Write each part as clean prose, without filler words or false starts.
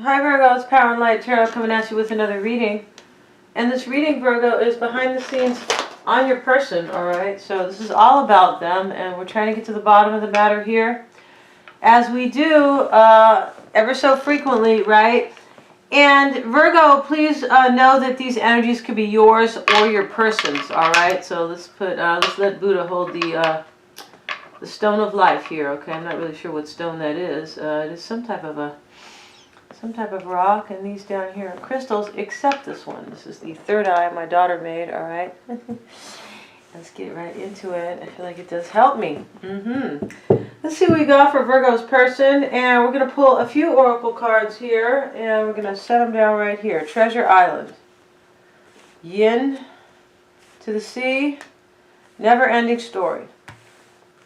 Hi Virgo, it's Power and Light Tarot coming at you with another reading. And this reading, Virgo, is behind the scenes on your person, alright? So this is all about them, and we're trying to get to the bottom of the matter here. As we do ever so frequently, right? And Virgo, please know that these energies could be yours or your person's, alright? So let's let Buddha hold the stone of life here, okay? I'm not really sure what stone that is. It is some type of rock, and these down here are crystals, except this one. This is the third eye my daughter made, all right? Let's get right into it. I feel like it does help me. Let's see what we got for Virgo's person, and we're going to pull a few oracle cards here, and we're going to set them down right here. Treasure Island. Yin to the sea. Never-ending story.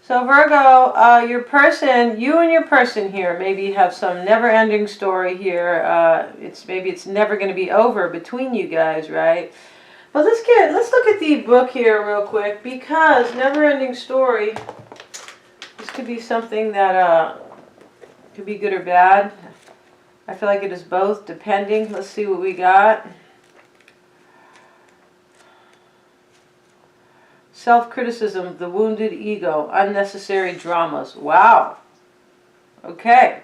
So Virgo, you and your person here maybe have some never-ending story here. Maybe it's never going to be over between you guys, right? But let's look at the book here real quick, because never-ending story. This could be something that could be good or bad. I feel like it is both, depending. Let's see what we got. Self-criticism, the wounded ego, unnecessary dramas. Wow. Okay.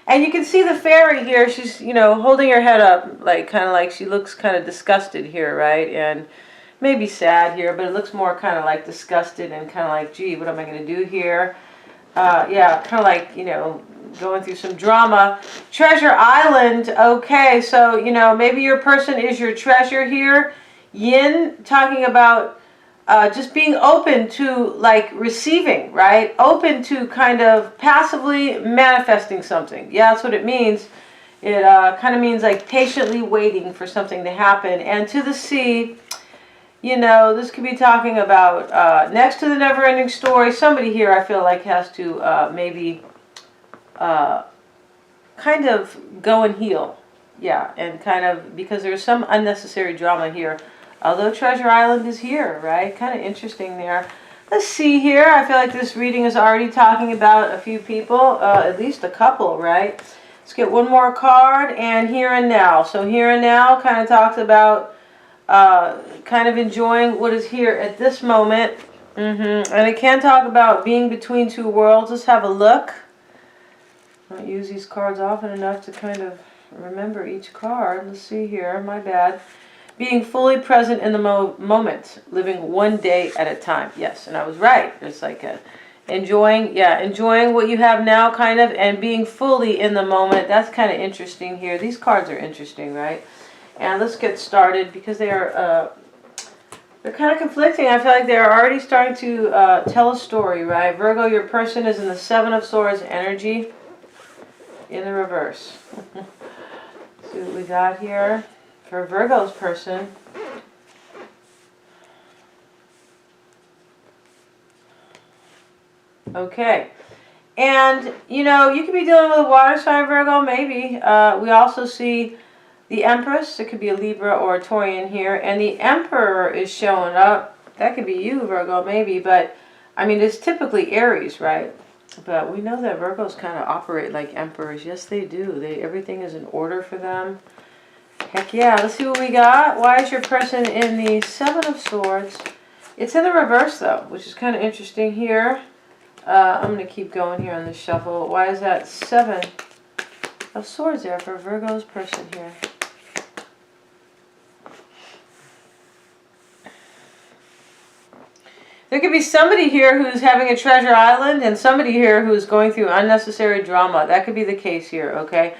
And you can see the fairy here. She's, holding her head up, kind of like she looks kind of disgusted here, right? And maybe sad here, but it looks more kind of like disgusted and kind of like, gee, what am I going to do here? Yeah, kind of like, going through some drama. Treasure Island. Okay, so, maybe your person is your treasure here. Yin, talking about just being open to receiving, right? Open to kind of passively manifesting something. Yeah, that's what it means. It kind of means like patiently waiting for something to happen. And to the sea, this could be talking about next to the never-ending story. Somebody here I feel like has to maybe kind of go and heal. Yeah, and kind of, because there's some unnecessary drama here. Although Treasure Island is here, right? Kind of interesting there. Let's see here. I feel like this reading is already talking about a few people, at least a couple, right? Let's get one more card, and here and now. So here and now kind of talks about kind of enjoying what is here at this moment. And it can talk about being between two worlds. Let's have a look. I don't use these cards often enough to kind of remember each card. Let's see here. My bad. Being fully present in the moment, living one day at a time. Yes, and I was right. It's like enjoying what you have now, kind of, and being fully in the moment. That's kind of interesting here. These cards are interesting, right? And let's get started, because they're kind of conflicting. I feel like they're already starting to tell a story, right? Virgo, your person is in the Seven of Swords energy in the reverse. Let's see what we got here for Virgo's person. Okay. And, you could be dealing with a water sign, Virgo, maybe. We also see the Empress. It could be a Libra or a Taurian here. And the Emperor is showing up. That could be you, Virgo, maybe. But, I mean, it's typically Aries, right? But we know that Virgos kind of operate like emperors. Yes, they do. Everything is in order for them. Heck yeah. Let's see what we got. Why is your person in the Seven of Swords? It's in the reverse, though, which is kind of interesting here. I'm going to keep going here on the shuffle. Why is that Seven of Swords there for Virgo's person here? There could be somebody here who's having a treasure island, and somebody here who's going through unnecessary drama. That could be the case here, okay?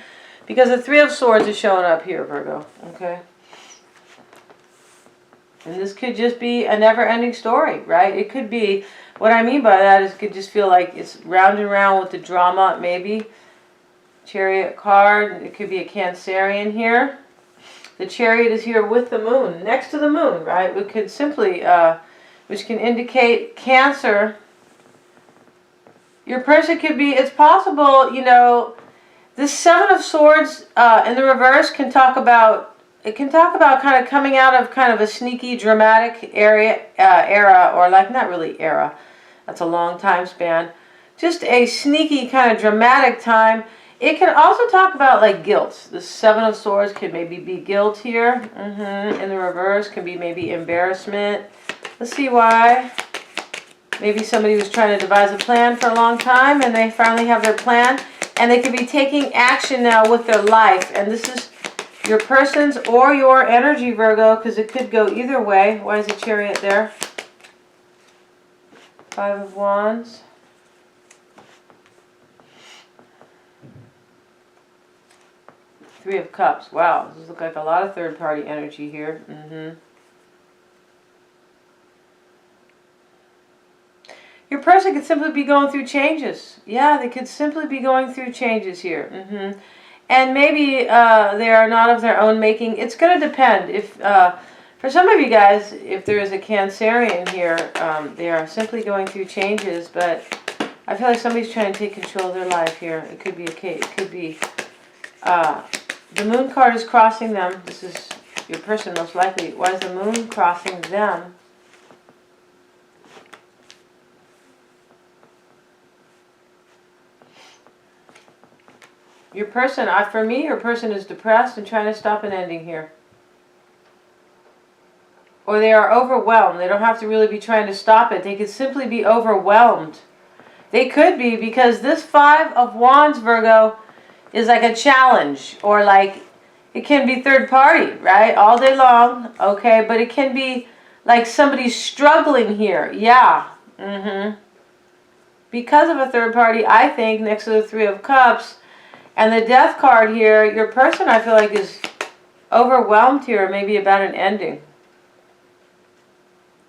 Because the Three of Swords is showing up here, Virgo, okay? And this could just be a never-ending story, right? It could be, what I mean by that is it could just feel like it's round and round with the drama, maybe. Chariot card, it could be a Cancerian here. The Chariot is here with the moon, next to the moon, right? We could simply, which can indicate Cancer. Your person could be, it's possible, this Seven of Swords in the reverse can talk about kind of coming out of kind of a sneaky, dramatic era, or not really era. That's a long time span. Just a sneaky kind of dramatic time It can also talk about like guilt. The Seven of Swords can maybe be guilt here. In the reverse can be maybe embarrassment. Let's see why. Maybe somebody was trying to devise a plan for a long time and they finally have their plan. And they could be taking action now with their life. And this is your person's or your energy, Virgo, because it could go either way. Why is the Chariot there? Five of Wands. Three of Cups. Wow, this looks like a lot of third-party energy here. Your person could simply be going through changes. Yeah, they could simply be going through changes here. And maybe they are not of their own making. It's going to depend. If for some of you guys, if there is a Cancerian here, they are simply going through changes. But I feel like somebody's trying to take control of their life here. It could be a case. It could be the Moon card is crossing them. This is your person most likely. Why is the Moon crossing them? Your person, for me, your person is depressed and trying to stop an ending here. Or they are overwhelmed. They don't have to really be trying to stop it. They could simply be overwhelmed. They could be, because this Five of Wands, Virgo, is like a challenge. Or like, it can be third party, right? All day long, okay? But it can be like somebody's struggling here. Yeah. Because of a third party, I think, next to the Three of Cups, and the Death card here, your person, I feel like, is overwhelmed here, maybe about an ending.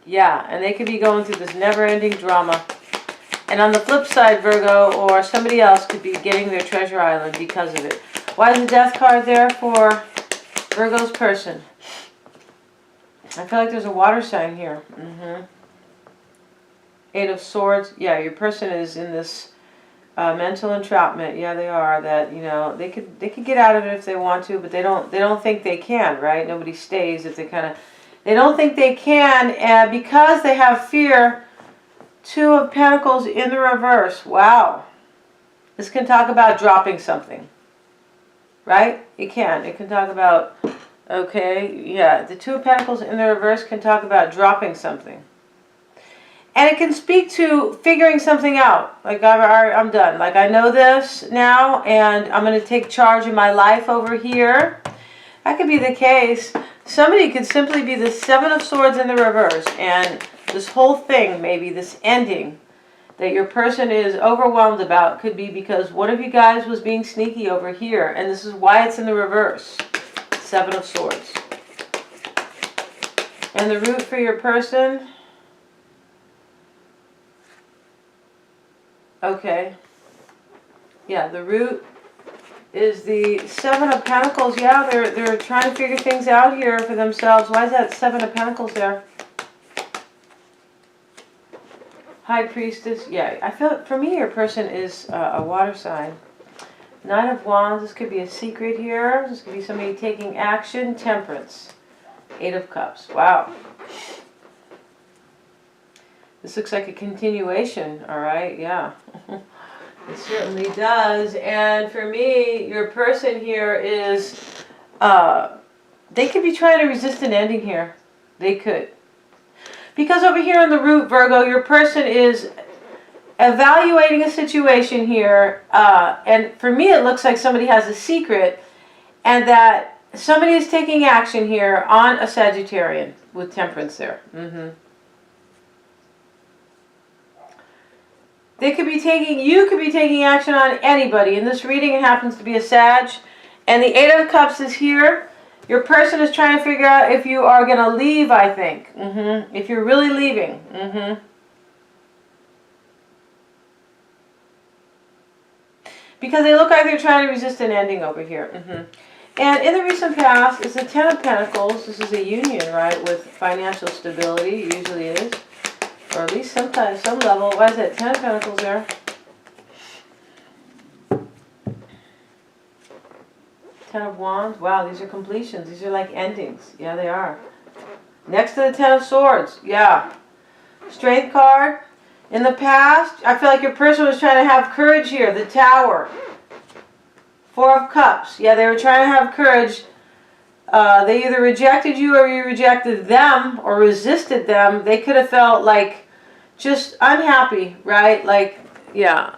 Yeah, and they could be going through this never-ending drama. And on the flip side, Virgo, or somebody else could be getting their treasure island because of it. Why is the Death card there for Virgo's person? I feel like there's a water sign here. Eight of Swords. Yeah, your person is in this mental entrapment. Yeah, they are. That, you know, they could get out of it if they want to, but they don't think they can, right? Nobody stays if they they don't think they can, and because they have fear. Two of Pentacles in the reverse. Wow. This can talk about dropping something, right? It can talk about, okay, yeah, the Two of Pentacles in the reverse can talk about dropping something. And it can speak to figuring something out. Like, I'm done. Like, I know this now, and I'm going to take charge of my life over here. That could be the case. Somebody could simply be the Seven of Swords in the reverse. And this whole thing, maybe this ending that your person is overwhelmed about, could be because one of you guys was being sneaky over here. And this is why it's in the reverse. Seven of Swords. And the root for your person... Okay. Yeah, the root is the Seven of Pentacles. Yeah, they're trying to figure things out here for themselves. Why is that Seven of Pentacles there? High Priestess. Yeah, I feel, for me, your person is a water sign. Nine of Wands. This could be a secret here. This could be somebody taking action. Temperance. Eight of Cups. Wow. This looks like a continuation, all right? Yeah, it certainly does. And for me, your person here is, they could be trying to resist an ending here. They could. Because over here in the root, Virgo, your person is evaluating a situation here. And for me, it looks like somebody has a secret and that somebody is taking action here on a Sagittarian with Temperance there. You could be taking action on anybody. In this reading, it happens to be a Sag. And the Eight of Cups is here. Your person is trying to figure out if you are going to leave, I think. If you're really leaving. Because they look like they're trying to resist an ending over here. And in the recent past, it's the Ten of Pentacles. This is a union, right, with financial stability. It usually is. Or at least sometimes, some level. Why is that? Ten of Pentacles there. Ten of Wands. Wow, these are completions. These are like endings. Yeah, they are. Next to the Ten of Swords. Yeah. Strength card. In the past, I feel like your person was trying to have courage here. The Tower. Four of Cups. Yeah, they were trying to have courage. They either rejected you or you rejected them or resisted them. They could have felt like just unhappy, right? Like, yeah.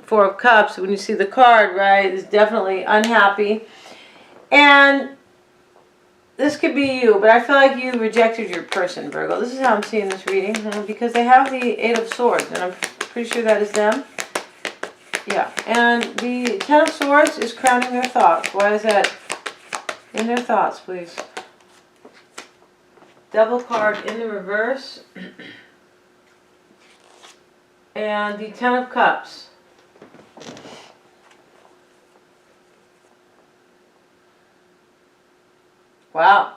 Four of Cups, when you see the card, right, is definitely unhappy. And this could be you, but I feel like you rejected your person, Virgo. This is how I'm seeing this reading, because they have the Eight of Swords, and I'm pretty sure that is them. Yeah, and the Ten of Swords is crowning their thoughts. Why is that in their thoughts, please? Devil card in the reverse. And the Ten of Cups. Wow.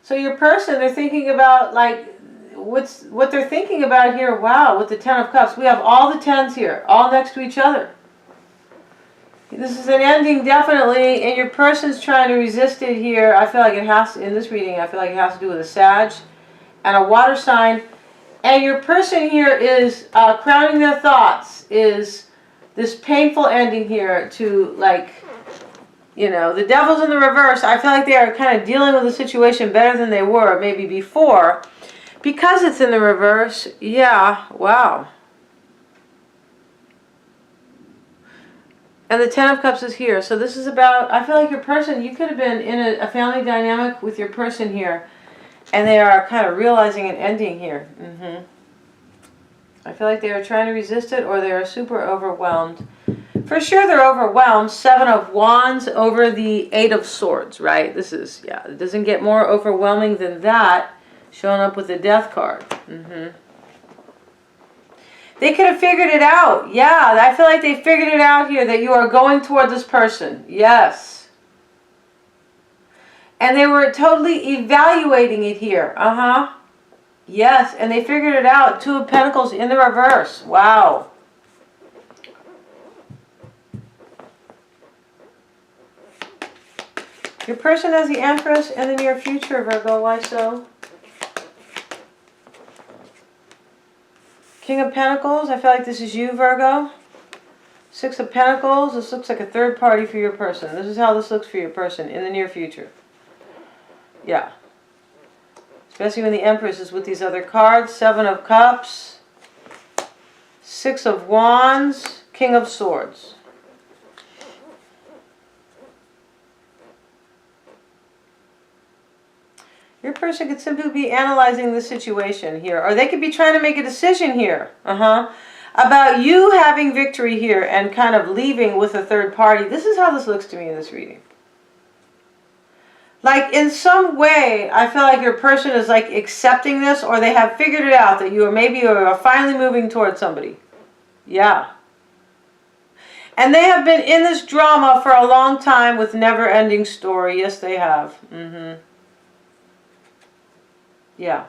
So your person, they're thinking about, like, what they're thinking about here. Wow, with the Ten of Cups. We have all the tens here, all next to each other. This is an ending, definitely, and your person's trying to resist it here. I feel like it has to, in this reading, I feel like it has to do with a Sag and a water sign. And your person here is crowning their thoughts, is this painful ending here to, like, you know, the Devil's in the reverse. I feel like they are kind of dealing with the situation better than they were maybe before. Because it's in the reverse, yeah, wow. And the Ten of Cups is here. So this is about, I feel like your person, you could have been in a family dynamic with your person here. And they are kind of realizing an ending here. I feel like they are trying to resist it, or they are super overwhelmed. For sure they're overwhelmed. Seven of Wands over the Eight of Swords, right? This is, yeah, it doesn't get more overwhelming than that. Showing up with the Death card. They could have figured it out. Yeah, I feel like they figured it out here, that you are going toward this person. Yes. And they were totally evaluating it here. Yes, and they figured it out. Two of Pentacles in the reverse. Wow. Your person has the Empress in the near future, Virgo. Why so? King of Pentacles. I feel like this is you, Virgo. Six of Pentacles. This looks like a third party for your person. This is how this looks for your person in the near future. Yeah. Especially when the Empress is with these other cards. Seven of Cups. Six of Wands. King of Swords. Your person could simply be analyzing the situation here. Or they could be trying to make a decision here. About you having victory here and kind of leaving with a third party. This is how this looks to me in this reading. Like, in some way, I feel like your person is like accepting this, or they have figured it out that you are maybe are finally moving towards somebody. Yeah. And they have been in this drama for a long time with never-ending story. Yes, they have. Yeah.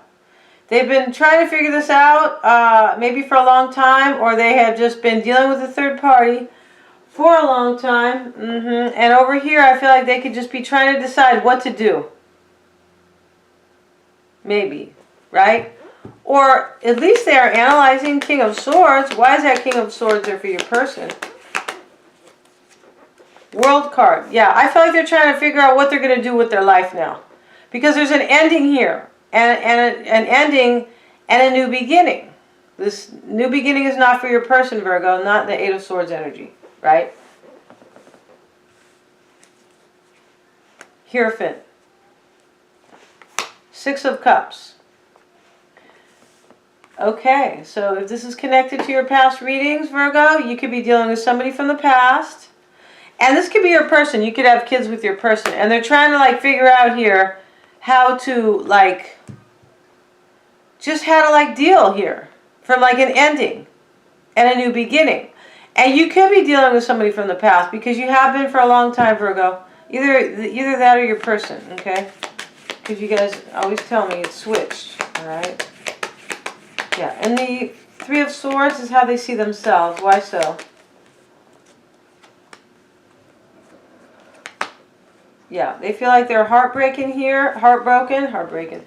They've been trying to figure this out maybe for a long time, or they have just been dealing with a third party for a long time. And over here, I feel like they could just be trying to decide what to do. Maybe, right? Or at least they are analyzing King of Swords. Why is that King of Swords there for your person? World card. Yeah, I feel like they're trying to figure out what they're going to do with their life now. Because there's an ending here. And an ending and a new beginning. This new beginning is not for your person, Virgo, not the Eight of Swords energy, right? Hierophant. Six of Cups. Okay, so if this is connected to your past readings, Virgo, you could be dealing with somebody from the past. And this could be your person. You could have kids with your person. And they're trying to, like, figure out here how to, like, just how to, like, deal here from, like, an ending and a new beginning. And you could be dealing with somebody from the past, because you have been for a long time, Virgo. Either that or your person, okay? Because you guys always tell me it's switched, all right? Yeah, and the Three of Swords is how they see themselves. Why so? Yeah, they feel like they're heartbroken here. Heartbroken.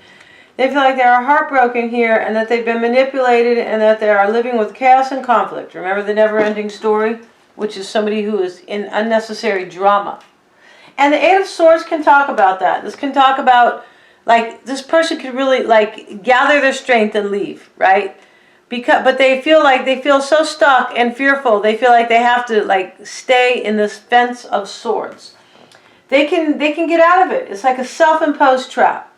They feel like they are heartbroken here, and that they've been manipulated, and that they are living with chaos and conflict. Remember the never-ending story? which is somebody who is in unnecessary drama. And the Eight of Swords can talk about that. This can talk about, like, this person could really, like, gather their strength and leave, right? But they feel so stuck and fearful. They feel like they have to, like, stay in this fence of swords. They can get out of it. It's like a self-imposed trap.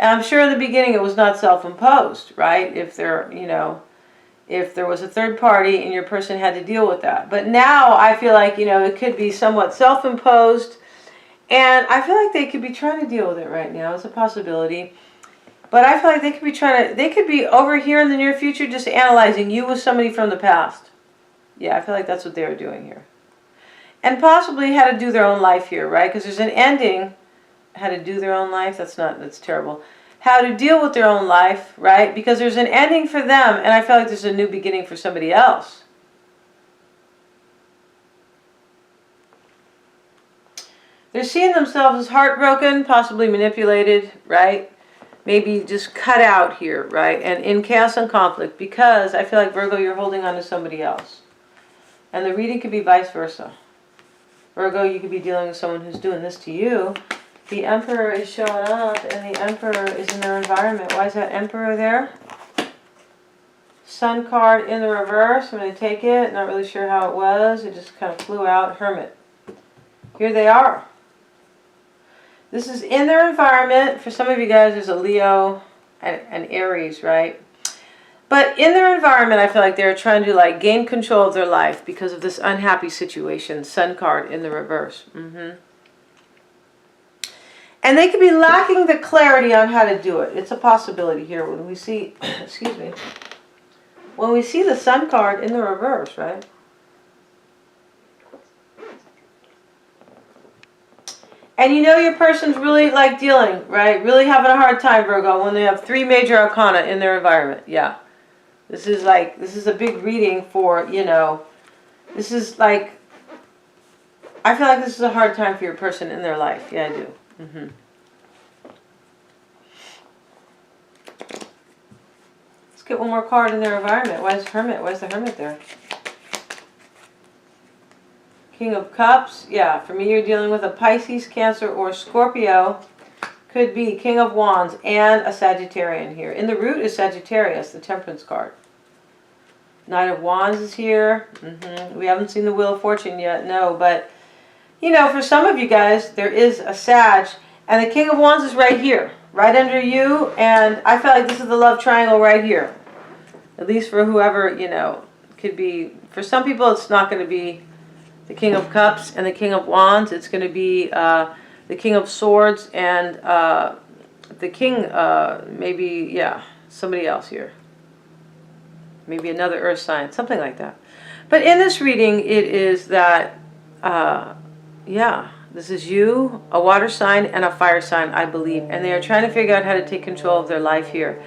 And I'm sure in the beginning it was not self-imposed, right? If there was a third party and your person had to deal with that. But now I feel like, it could be somewhat self-imposed. And I feel like they could be trying to deal with it right now. It's a possibility. But I feel like they could be over here in the near future just analyzing you with somebody from the past. Yeah, I feel like that's what they were doing here. And possibly how to do their own life here, right? Because there's an ending. How to do their own life, that's terrible. How to deal with their own life, right? Because there's an ending for them, and I feel like there's a new beginning for somebody else. They're seeing themselves as heartbroken, possibly manipulated, right? Maybe just cut out here, right? And in chaos and conflict, because I feel like, Virgo, you're holding on to somebody else. And the reading could be vice versa. Virgo, you could be dealing with someone who's doing this to you. The Emperor is showing up, and the Emperor is in their environment. Why is that Emperor there? Sun card in the reverse. I'm going to take it. Not really sure how it was. It just kind of flew out. Hermit. Here they are. This is in their environment. For some of you guys, there's a Leo and Aries, right? But in their environment, I feel like they're trying to, like, gain control of their life because of this unhappy situation. Sun card in the reverse. And they could be lacking the clarity on how to do it. It's a possibility here when we see, excuse me, when we see the Sun card in the reverse, right? And your person's really, like, dealing, right? Really having a hard time, Virgo, when they have 3 major arcana in their environment. Yeah. This is a big reading for, this is like, I feel like this is a hard time for your person in their life. Yeah, I do. Let's get one more card in their environment. Why is Hermit? Why is the Hermit there? King of Cups. Yeah, for me, you're dealing with a Pisces, Cancer, or Scorpio. Could be King of Wands and a Sagittarian here. In the root is Sagittarius, the Temperance card. Knight of Wands is here. We haven't seen the Wheel of Fortune yet, no, but for some of you guys, there is a Sag, and the King of Wands is right here, right under you, and I feel like this is the love triangle right here. At least for whoever, could be. For some people, it's not going to be the King of Cups and the King of Wands. It's going to be the King of Swords and the King, maybe, yeah, somebody else here. Maybe another earth sign, something like that. But in this reading, it is that, yeah, this is you, a water sign, and a fire sign, I believe. And they are trying to figure out how to take control of their life here.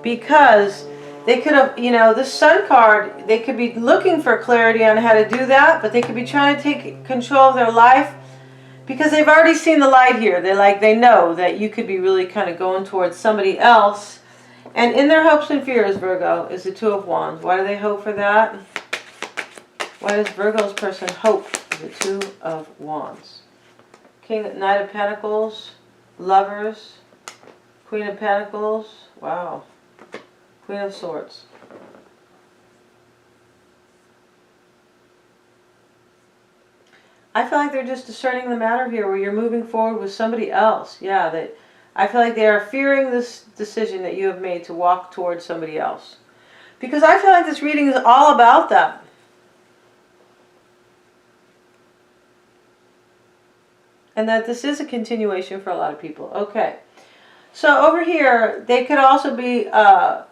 Because they could have, this Sun card, they could be looking for clarity on how to do that, but they could be trying to take control of their life because they've already seen the light here. They know that you could be really kind of going towards somebody else. And in their hopes and fears, Virgo, is the Two of Wands. Why do they hope for that? Why does Virgo's person hope for the Two of Wands? Knight of Pentacles, Lovers, Queen of Pentacles, wow. Queen of Swords. I feel like they're just discerning the matter here where you're moving forward with somebody else. Yeah, I feel like they are fearing this decision that you have made to walk towards somebody else. Because I feel like this reading is all about that. And that this is a continuation for a lot of people. Okay. So over here, they could also be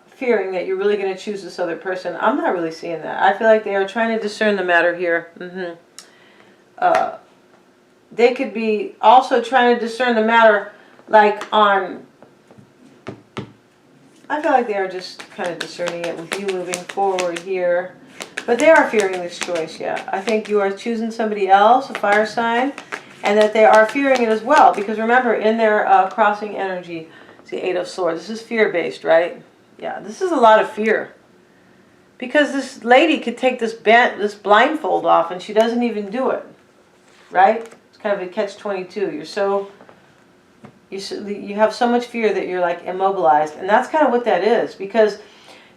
fearing that you're really going to choose this other person. I'm not really seeing that. I feel like they are trying to discern the matter here. They could be also trying to discern the matter like on... I feel like they are just kind of discerning it with you moving forward here. But they are fearing this choice, yeah. I think you are choosing somebody else, a fire sign, and that they are fearing it as well. Because remember, in their crossing energy, it's the Eight of Swords. This is fear-based, right? Yeah, this is a lot of fear. Because this lady could take this blindfold off and she doesn't even do it, right? It's kind of a catch-22. You have so much fear that you're like immobilized, and that's kind of what that is, because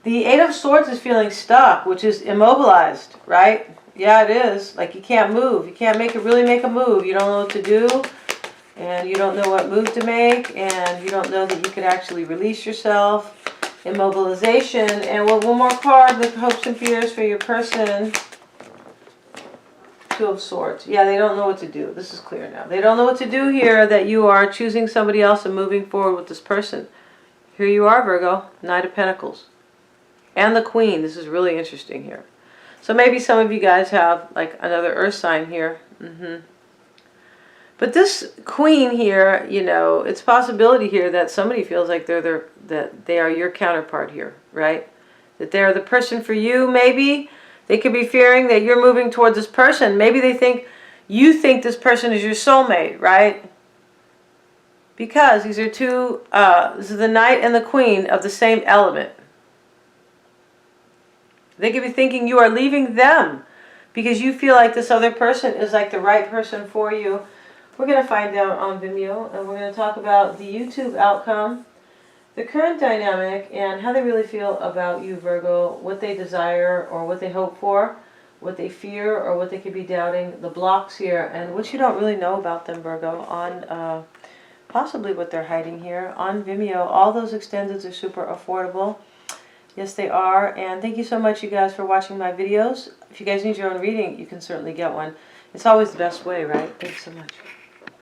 the Eight of Swords is feeling stuck, which is immobilized, right? Yeah, it is. Like you can't move. You can't really make a move. You don't know what to do, and you don't know what move to make, and you don't know that you could actually release yourself. Immobilization. And one more card, the hopes and fears for your person. Two of Swords. Yeah, they don't know what to do. This is clear now. They don't know what to do here, that you are choosing somebody else and moving forward with this person. Here you are, Virgo. Knight of Pentacles. And the Queen. This is really interesting here. So maybe some of you guys have like another earth sign here. But this Queen here, you know, it's a possibility here that somebody feels like that they are your counterpart here, right? That they're the person for you, maybe. They could be fearing that you're moving toward this person. Maybe they think you think this person is your soulmate, right? Because these are two, this is the Knight and the Queen of the same element. They could be thinking you are leaving them because you feel like this other person is like the right person for you. We're going to find out on Vimeo, and we're going to talk about the YouTube outcome, the current dynamic, and how they really feel about you, Virgo, what they desire or what they hope for, what they fear or what they could be doubting, the blocks here, and what you don't really know about them, Virgo, on possibly what they're hiding here on Vimeo. All those extendeds are super affordable. Yes, they are. And thank you so much, you guys, for watching my videos. If you guys need your own reading, you can certainly get one. It's always the best way, right? Thanks so much.